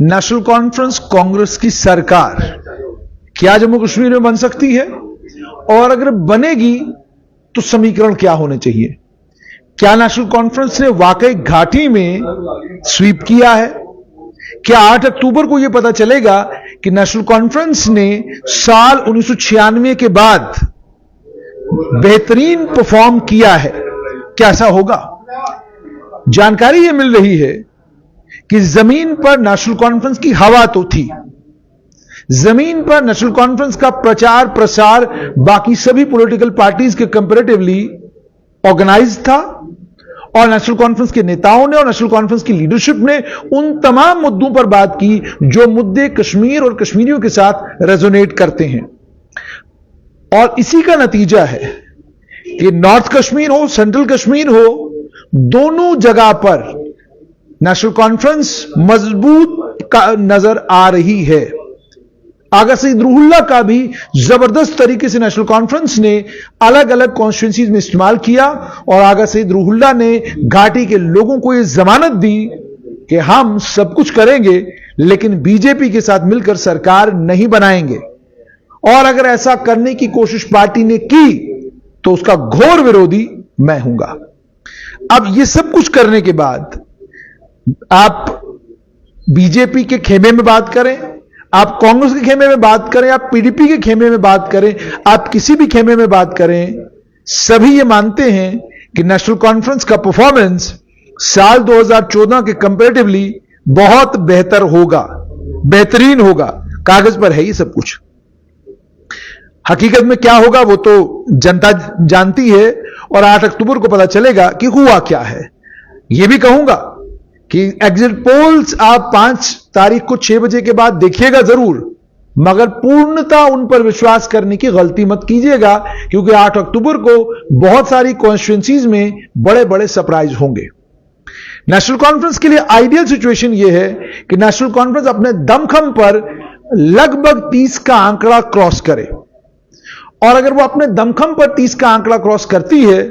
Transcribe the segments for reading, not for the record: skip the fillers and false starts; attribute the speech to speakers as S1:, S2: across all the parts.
S1: National conference Congress की सरकार क्या जम्मू कश्मीर में बन सकती है, और अगर बनेगी तो समीकरण क्या होने चाहिए? क्या नेशनल कॉन्फ्रेंस ने वाकई घाटी में स्वीप किया है? क्या 8 अक्टूबर को यह पता चलेगा कि नेशनल कॉन्फ्रेंस ने साल 1996 के बाद बेहतरीन परफॉर्म किया है? क्या ऐसा होगा? जानकारी यह मिल रही है कि जमीन पर नेशनल कॉन्फ्रेंस की हवा तो थी, जमीन पर नेशनल कॉन्फ्रेंस का प्रचार प्रसार बाकी सभी पॉलिटिकल पार्टीज के कंपैरेटिवली ऑर्गेनाइज था, और नेशनल कॉन्फ्रेंस के नेताओं ने और नेशनल कॉन्फ्रेंस की लीडरशिप ने उन तमाम मुद्दों पर बात की जो मुद्दे कश्मीर और कश्मीरियों के साथ रेजोनेट करते हैं। और इसी का नतीजा है कि नॉर्थ कश्मीर हो, सेंट्रल कश्मीर हो, दोनों जगह पर नेशनल कॉन्फ्रेंस मजबूत नजर आ रही है। आगा सईद रूहुल्लाह का भी जबरदस्त तरीके से नेशनल कॉन्फ्रेंस ने अलग अलग कॉन्स्टिट्यूंसीज में इस्तेमाल किया, और आगा सईद रूहुल्लाह ने घाटी के लोगों को यह जमानत दी कि हम सब कुछ करेंगे लेकिन बीजेपी के साथ मिलकर सरकार नहीं बनाएंगे, और अगर ऐसा करने की कोशिश पार्टी ने की तो उसका घोर विरोधी मैं हूंगा। अब यह सब कुछ करने के बाद आप बीजेपी के खेमे में बात करें, आप कांग्रेस के खेमे में बात करें, आप पीडीपी के खेमे में बात करें, आप किसी भी खेमे में बात करें, सभी ये मानते हैं कि नेशनल कॉन्फ्रेंस का परफॉर्मेंस साल 2014 के कंपैरेटिवली बहुत बेहतर होगा, बेहतरीन होगा। कागज पर है ये सब कुछ, हकीकत में क्या होगा वो तो जनता जानती है, और 8 अक्टूबर को पता चलेगा कि हुआ क्या है। यह भी कहूंगा कि एग्जिट पोल्स आप 5 तारीख को 6 बजे के बाद देखिएगा जरूर, मगर पूर्णता उन पर विश्वास करने की गलती मत कीजिएगा, क्योंकि 8 अक्टूबर को बहुत सारी कॉन्स्टिट्यूएंसीज में बड़े बड़े सरप्राइज होंगे। नेशनल कॉन्फ्रेंस के लिए आइडियल सिचुएशन यह है कि नेशनल कॉन्फ्रेंस अपने दमखम पर लगभग 30 का आंकड़ा क्रॉस करे, और अगर वो अपने दमखम पर 30 का आंकड़ा क्रॉस करती है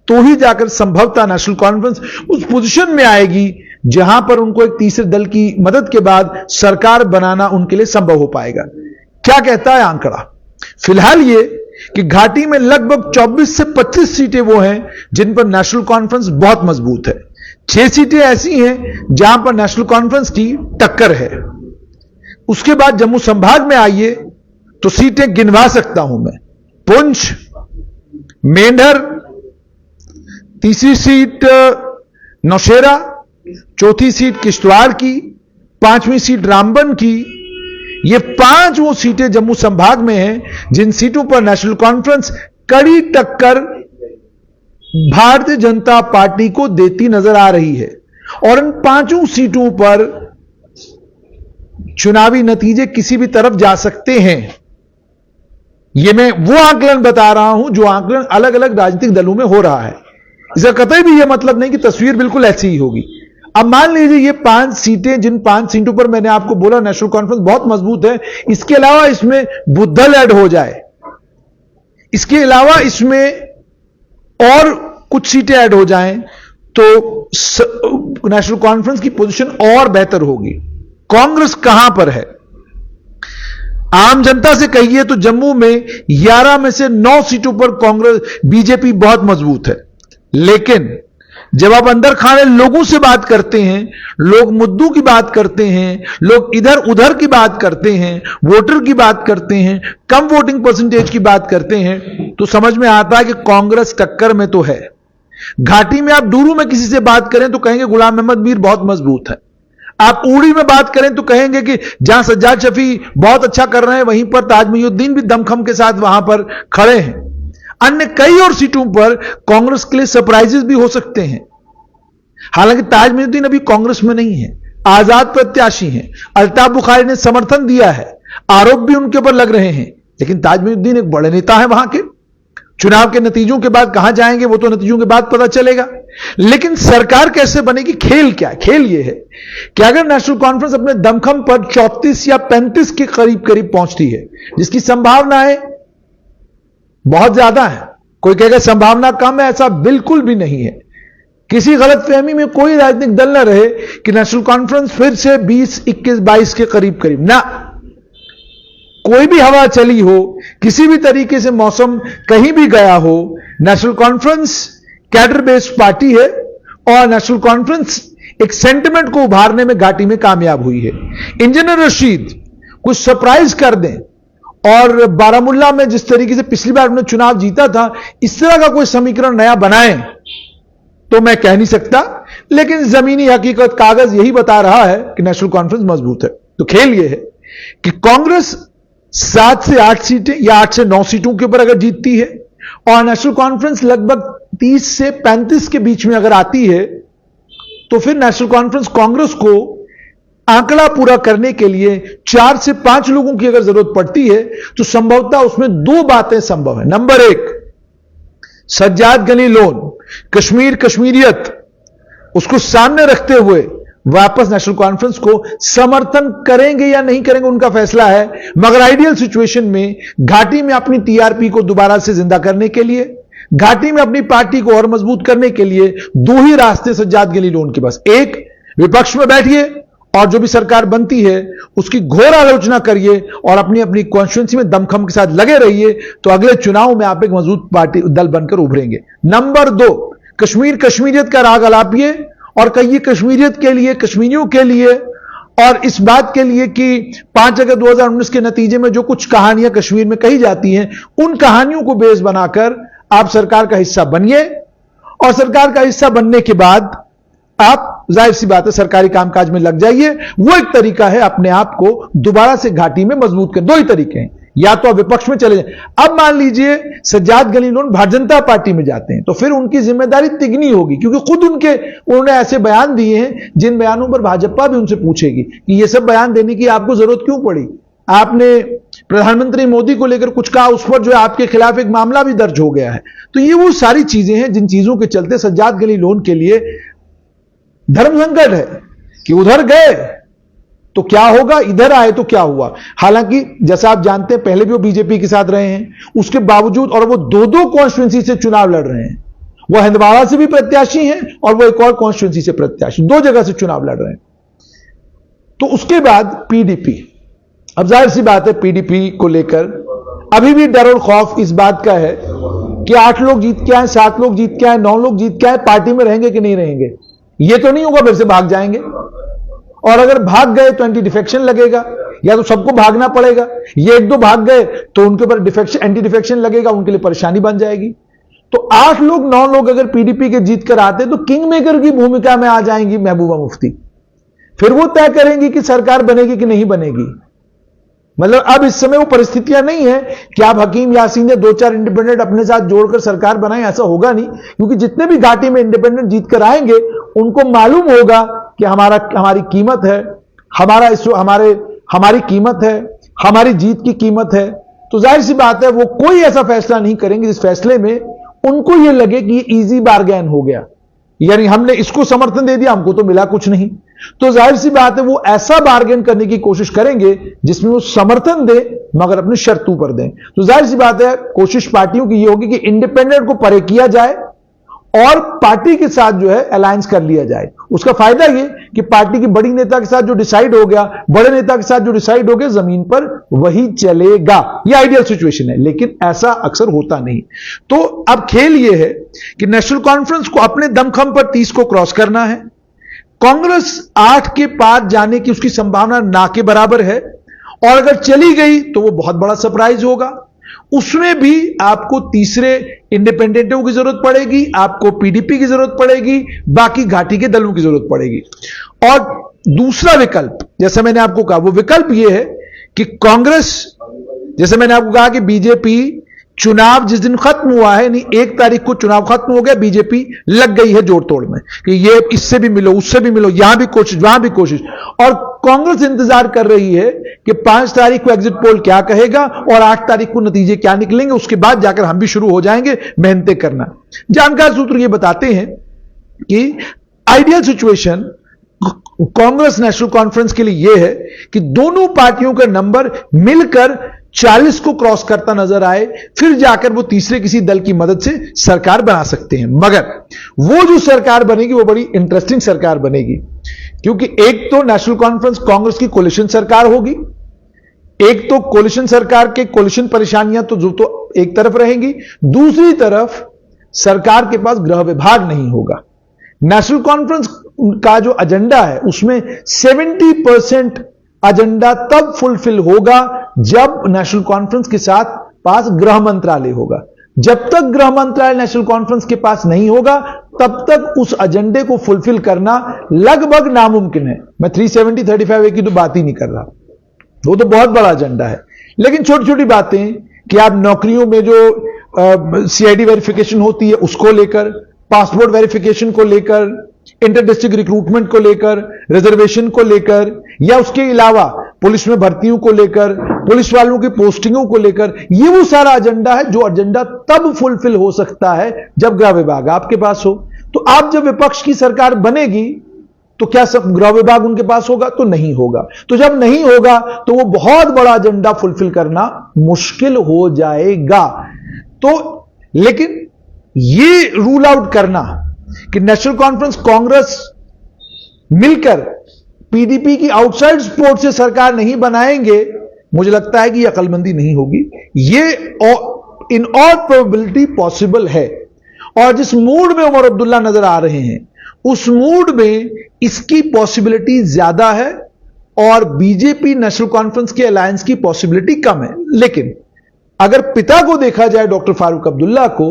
S1: तो ही जाकर संभवतः नेशनल कॉन्फ्रेंस उस पोजीशन में आएगी जहां पर उनको एक तीसरे दल की मदद के बाद सरकार बनाना उनके लिए संभव हो पाएगा। क्या कहता है आंकड़ा? फिलहाल ये कि घाटी में लगभग 24 से 25 सीटें वो हैं जिन पर नेशनल कॉन्फ्रेंस बहुत मजबूत है। 6 सीटें ऐसी हैं जहां पर नेशनल कॉन्फ्रेंस की टक्कर है। उसके बाद जम्मू संभाग में आइए तो सीटें गिनवा सकता हूं मैं। पुंछ, मेंढर, तीसरी सीट नौशेरा, चौथी सीट किश्तवाड़ की, 5वीं सीट रामबन की। ये 5 वो सीटें जम्मू संभाग में हैं जिन सीटों पर नेशनल कॉन्फ्रेंस कड़ी टक्कर भारतीय जनता पार्टी को देती नजर आ रही है, और इन 5 सीटों पर चुनावी नतीजे किसी भी तरफ जा सकते हैं। यह मैं वो आकलन बता रहा हूं जो आकलन अलग अलग राजनीतिक दलों में हो रहा है। इसका कतई भी यह मतलब नहीं कि तस्वीर बिल्कुल ऐसी ही होगी। अब मान लीजिए ये 5 सीटें, जिन 5 सीटों पर मैंने आपको बोला नेशनल कॉन्फ्रेंस बहुत मजबूत है, इसके अलावा इसमें बुद्धल ऐड हो जाए, इसके अलावा इसमें और कुछ सीटें ऐड हो जाएं, तो नेशनल कॉन्फ्रेंस की पोजीशन और बेहतर होगी। कांग्रेस कहां पर है? आम जनता से कहिए तो जम्मू में 11 में से 9 सीटों पर कांग्रेस बीजेपी बहुत मजबूत है, लेकिन जब आप अंदर खाने लोगों से बात करते हैं, लोग मुद्दों की बात करते हैं, लोग इधर उधर की बात करते हैं, वोटर की बात करते हैं, कम वोटिंग परसेंटेज की बात करते हैं, तो समझ में आता है कि कांग्रेस टक्कर में तो है। घाटी में आप डूरू में किसी से बात करें तो कहेंगे गुलाम अहमद मीर बहुत मजबूत है। आप उड़ी में बात करें तो कहेंगे कि जहां सज्जाद शफी बहुत अच्छा कर रहे हैं वहीं पर ताज मोइनुद्दीन भी दमखम के साथ वहां पर खड़े हैं। अन्य कई और सीटों पर कांग्रेस के लिए सरप्राइजेस भी हो सकते हैं। हालांकि ताज मोइनुद्दीन अभी कांग्रेस में नहीं है, आजाद प्रत्याशी हैं, अल्ताफ बुखारी ने समर्थन दिया है, आरोप भी उनके ऊपर लग रहे हैं, लेकिन ताज मोइनुद्दीन एक बड़े नेता है वहां के। चुनाव के नतीजों के बाद कहां जाएंगे वो तो नतीजों के बाद पता चलेगा। लेकिन सरकार कैसे बनेगी? खेल क्या है? खेल यह है कि अगर नेशनल कॉन्फ्रेंस अपने दमखम पर 34 या 35 के करीब करीब पहुंचती है, जिसकी संभावनाएं बहुत ज्यादा है, कोई कहेगा संभावना कम है, ऐसा बिल्कुल भी नहीं है। किसी गलतफहमी में कोई राजनीतिक दल न रहे कि नेशनल कॉन्फ्रेंस फिर से 20, 21, 22 के करीब करीब ना, कोई भी हवा चली हो, किसी भी तरीके से मौसम कहीं भी गया हो, national conference cadre based party है और नेशनल कॉन्फ्रेंस एक सेंटिमेंट को उभारने में घाटी में कामयाब हुई है। इंजीनियर रशीद कुछ सरप्राइज कर दें और बारामुल्ला में जिस तरीके से पिछली बार उन्होंने चुनाव जीता था, इस तरह का कोई समीकरण नया बनाएं तो मैं कह नहीं सकता, लेकिन जमीनी हकीकत कागज यही बता रहा है कि नेशनल कॉन्फ्रेंस मजबूत है। तो खेल यह है कि कांग्रेस 7 से 8 सीटें या 8 से 9 सीटों के ऊपर अगर जीतती है और नेशनल कॉन्फ्रेंस लगभग 30 से 35 के बीच में अगर आती है, तो फिर नेशनल कॉन्फ्रेंस कांग्रेस को आंकड़ा पूरा करने के लिए 4 से 5 लोगों की अगर जरूरत पड़ती है तो संभवतः उसमें 2 बातें संभव है। नंबर 1, सज्जाद गनी लोन, कश्मीर कश्मीरियत, उसको सामने रखते हुए वापस नेशनल कॉन्फ्रेंस को समर्थन करेंगे या नहीं करेंगे उनका फैसला है, मगर आइडियल सिचुएशन में घाटी में अपनी टीआरपी को दोबारा से जिंदा करने के लिए, घाटी में अपनी पार्टी को और मजबूत करने के लिए 2 ही रास्ते सज्जाद गनी लोन के पास। एक, विपक्ष में बैठिए और जो भी सरकार बनती है उसकी घोर आलोचना करिए और अपनी अपनी कॉन्स्टिट्यूंसी में दमखम के साथ लगे रहिए, तो अगले चुनाव में आप एक मजबूत पार्टी दल बनकर उभरेंगे। नंबर 2, कश्मीर कश्मीरियत का राग अलापिए और कहिए कश्मीरियत के लिए, कश्मीरियों के लिए, और इस बात के लिए कि 5 अगस्त 2019 के नतीजे में जो कुछ कहानियां कश्मीर में कही जाती हैं, उन कहानियों को बेस बनाकर आप सरकार का हिस्सा बनिए और सरकार का हिस्सा बनने के बाद आप जाहिर सी बात है सरकारी कामकाज में लग जाइए। वो एक तरीका है अपने आप को दोबारा से घाटी में मजबूत कर। 2 ही तरीके हैं, या तो आप विपक्ष में चले जाएं। अब मान लीजिए सज्जाद गनी लोन भारतीय जनता पार्टी में जाते हैं, तो फिर उनकी जिम्मेदारी तिगनी होगी, क्योंकि खुद उन्होंने ऐसे बयान दिए हैं जिन बयानों पर भाजपा भी उनसे पूछेगी कि ये सब बयान देने की आपको जरूरत क्यों पड़ी। आपने प्रधानमंत्री मोदी को लेकर कुछ कहा, उस पर जो है आपके खिलाफ एक मामला भी दर्ज हो गया है। तो ये वो सारी चीजें हैं जिन चीजों के चलते सज्जाद गनी लोन के लिए धर्म संकट है कि उधर गए तो क्या होगा, इधर आए तो क्या हुआ। हालांकि जैसा आप जानते हैं पहले भी वो बीजेपी के साथ रहे हैं, उसके बावजूद, और वो 2 कॉन्स्टिट्यूंसी से चुनाव लड़ रहे हैं। वो हंदवाड़ा से भी प्रत्याशी हैं और वो एक और कॉन्स्टिट्यूंसी से प्रत्याशी, 2 जगह से चुनाव लड़ रहे हैं। तो उसके बाद पीडीपी, अब जाहिर सी बात है पीडीपी को लेकर अभी भी डर और खौफ इस बात का है कि 8 लोग जीत के आए, 7 लोग जीत के आए, 9 लोग जीत के आए, पार्टी में रहेंगे कि नहीं रहेंगे। ये तो नहीं होगा फिर से भाग जाएंगे, और अगर भाग गए तो एंटी डिफेक्शन लगेगा, या तो सबको भागना पड़ेगा। ये 1-2 भाग गए तो उनके ऊपर डिफेक्शन, एंटी डिफेक्शन लगेगा, उनके लिए परेशानी बन जाएगी। तो 8 लोग 9 लोग अगर पीडीपी के जीत कर आते तो किंग मेकर की भूमिका में आ जाएंगी महबूबा मुफ्ती। फिर वो तय करेंगी कि सरकार बनेगी कि नहीं बनेगी। मतलब अब इस समय वो परिस्थितियां नहीं है कि आप हकीम यासीन या 2-4 इंडिपेंडेंट अपने साथ जोड़कर सरकार बनाएं, ऐसा होगा नहीं, क्योंकि जितने भी घाटी में इंडिपेंडेंट जीत कर आएंगे उनको मालूम होगा कि हमारी कीमत है, हमारी कीमत है, हमारी जीत की कीमत है। तो जाहिर सी बात है वो कोई ऐसा फैसला नहीं करेंगे जिस फैसले में उनको ये लगे कि ये इजी बार्गेन हो गया, यानी हमने इसको समर्थन दे दिया, हमको तो मिला कुछ नहीं। तो जाहिर सी बात है वो ऐसा बार्गेन करने की कोशिश करेंगे जिसमें वो समर्थन दे मगर अपनी शर्तों पर दें। तो जाहिर सी बात है कोशिश पार्टियों की ये होगी कि इंडिपेंडेंट को परे किया जाए और पार्टी के साथ जो है अलायंस कर लिया जाए। उसका फायदा ये कि पार्टी की बड़ी नेता के साथ जो डिसाइड हो गया, बड़े नेता के साथ जो डिसाइड हो गया, जमीन पर वही चलेगा। ये आइडियल सिचुएशन है, लेकिन ऐसा अक्सर होता नहीं। तो अब खेल ये है कि नेशनल कॉन्फ्रेंस को अपने दमखम पर 30 को क्रॉस करना है। कांग्रेस 8 के पार जाने की उसकी संभावना ना के बराबर है, और अगर चली गई तो वो बहुत बड़ा सरप्राइज होगा। उसमें भी आपको तीसरे इंडिपेंडेंटों की जरूरत पड़ेगी, आपको पीडीपी की जरूरत पड़ेगी, बाकी घाटी के दलों की जरूरत पड़ेगी। और दूसरा विकल्प, जैसे मैंने आपको कहा, वो विकल्प ये है कि कांग्रेस, जैसे मैंने आपको कहा कि बीजेपी चुनाव जिस दिन खत्म हुआ है, यानी 1 तारीख को चुनाव खत्म हो गया, बीजेपी लग गई है जोड़ तोड़ में कि ये इससे भी मिलो, उससे भी मिलो, यहां भी कोशिश, वहां भी कोशिश। और कांग्रेस इंतजार कर रही है कि 5 तारीख को एग्जिट पोल क्या कहेगा और 8 तारीख को नतीजे क्या निकलेंगे, उसके बाद जाकर हम भी शुरू हो जाएंगे मेहनतें करना। जानकार सूत्र ये बताते हैं कि ideal situation Congress national conference के लिए यह है कि दोनों पार्टियों के नंबर मिलकर 40 को क्रॉस करता नजर आए, फिर जाकर वो तीसरे किसी दल की मदद से सरकार बना सकते हैं। मगर वो जो सरकार बनेगी वो बड़ी इंटरेस्टिंग सरकार बनेगी, क्योंकि एक तो नेशनल कॉन्फ्रेंस कांग्रेस की कोलिशन सरकार होगी, एक तो कोलिशन सरकार के कोलिशन परेशानियां तो एक तरफ रहेंगी, दूसरी तरफ सरकार के पास गृह विभाग नहीं होगा। नेशनल कॉन्फ्रेंस का जो एजेंडा है उसमें 70% एजेंडा तब फुलफिल होगा जब नेशनल कॉन्फ्रेंस के साथ पास गृह मंत्रालय होगा। जब तक गृह मंत्रालय नेशनल कॉन्फ्रेंस के पास नहीं होगा तब तक उस एजेंडे को फुलफिल करना लगभग नामुमकिन है। मैं 370-35A की तो बात ही नहीं कर रहा, वो तो बहुत बड़ा एजेंडा है। लेकिन छोटी छोटी बातें कि आप नौकरियों में जो सीआईडी वेरिफिकेशन होती है उसको लेकर, पासपोर्ट वेरिफिकेशन को लेकर, इंटर डिस्ट्रिक्ट रिक्रूटमेंट को लेकर, रिजर्वेशन को लेकर, या उसके अलावा पुलिस में भर्तियों को लेकर, पुलिस वालों की पोस्टिंगों को लेकर, ये वो सारा एजेंडा है जो एजेंडा तब फुलफिल हो सकता है जब गृह विभाग आपके पास हो। तो आप जब विपक्ष की सरकार बनेगी तो क्या सब गृह विभाग उनके पास होगा? तो नहीं होगा। तो जब नहीं होगा तो वो बहुत बड़ा एजेंडा फुलफिल करना मुश्किल हो जाएगा। तो लेकिन ये रूल आउट करना कि नेशनल कॉन्फ्रेंस कांग्रेस मिलकर पीडीपी की आउटसाइड सपोर्ट से सरकार नहीं बनाएंगे, मुझे लगता है कि यह अकलमंदी नहीं होगी। ये इन ऑल प्रोबेबिलिटी पॉसिबल है। और जिस मूड में उमर अब्दुल्ला नजर आ रहे हैं उस मूड में इसकी पॉसिबिलिटी ज्यादा है और बीजेपी नेशनल कॉन्फ्रेंस के अलायंस की पॉसिबिलिटी कम है। लेकिन अगर पिता को देखा जाए डॉक्टर फारूक अब्दुल्ला को,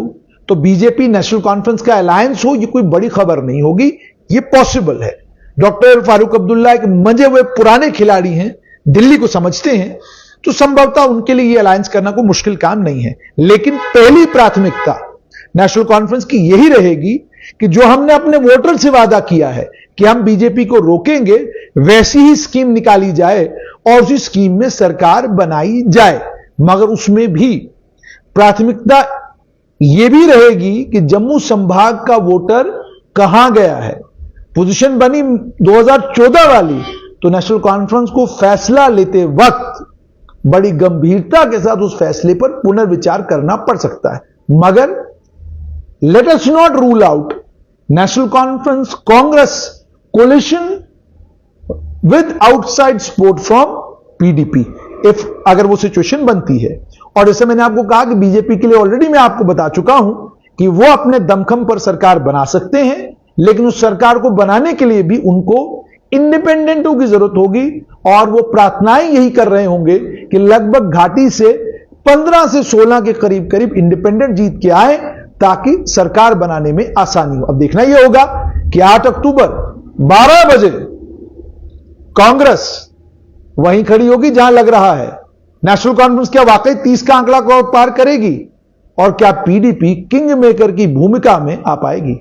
S1: तो बीजेपी नेशनल कॉन्फ्रेंस का अलायंस हो ये कोई बड़ी खबर नहीं होगी, ये पॉसिबल है। डॉक्टर फारूक अब्दुल्ला एक मंजे हुए पुराने खिलाड़ी हैं, दिल्ली को समझते हैं, तो संभवतः उनके लिए ये अलायंस करना कोई मुश्किल काम नहीं है। लेकिन पहली प्राथमिकता नेशनल कॉन्फ्रेंस की यही रहेगी कि जो हमने अपने वोटर से वादा किया है कि हम बीजेपी को रोकेंगे, वैसी ही स्कीम निकाली जाए और उसी स्कीम में सरकार बनाई जाए। मगर उसमें भी प्राथमिकता यह भी रहेगी कि जम्मू संभाग का वोटर कहां गया है। पोजीशन बनी 2014 वाली, तो नेशनल कॉन्फ्रेंस को फैसला लेते वक्त बड़ी गंभीरता के साथ उस फैसले पर पुनर्विचार करना पड़ सकता है। मगर let us not rule out National Conference Congress coalition with outside support from PDP if अगर वो सिचुएशन बनती है। और जैसे मैंने आपको कहा कि बीजेपी के लिए ऑलरेडी मैं आपको बता चुका हूं कि वो अपने दमखम पर सरकार बना सकते हैं, लेकिन उस सरकार को बनाने के लिए भी उनको इंडिपेंडेंटों की जरूरत होगी। और वो प्रार्थनाएं यही कर रहे होंगे कि लगभग घाटी से 15 से 16 के करीब करीब इंडिपेंडेंट जीत के आए ताकि सरकार बनाने में आसानी हो। अब देखना यह होगा कि 8 अक्टूबर 12 बजे कांग्रेस वहीं खड़ी होगी जहां लग रहा है। नेशनल कॉन्फ्रेंस क्या वाकई 30 का आंकड़ा को पार करेगी और क्या पीडीपी किंग मेकर की भूमिका में आ पाएगी?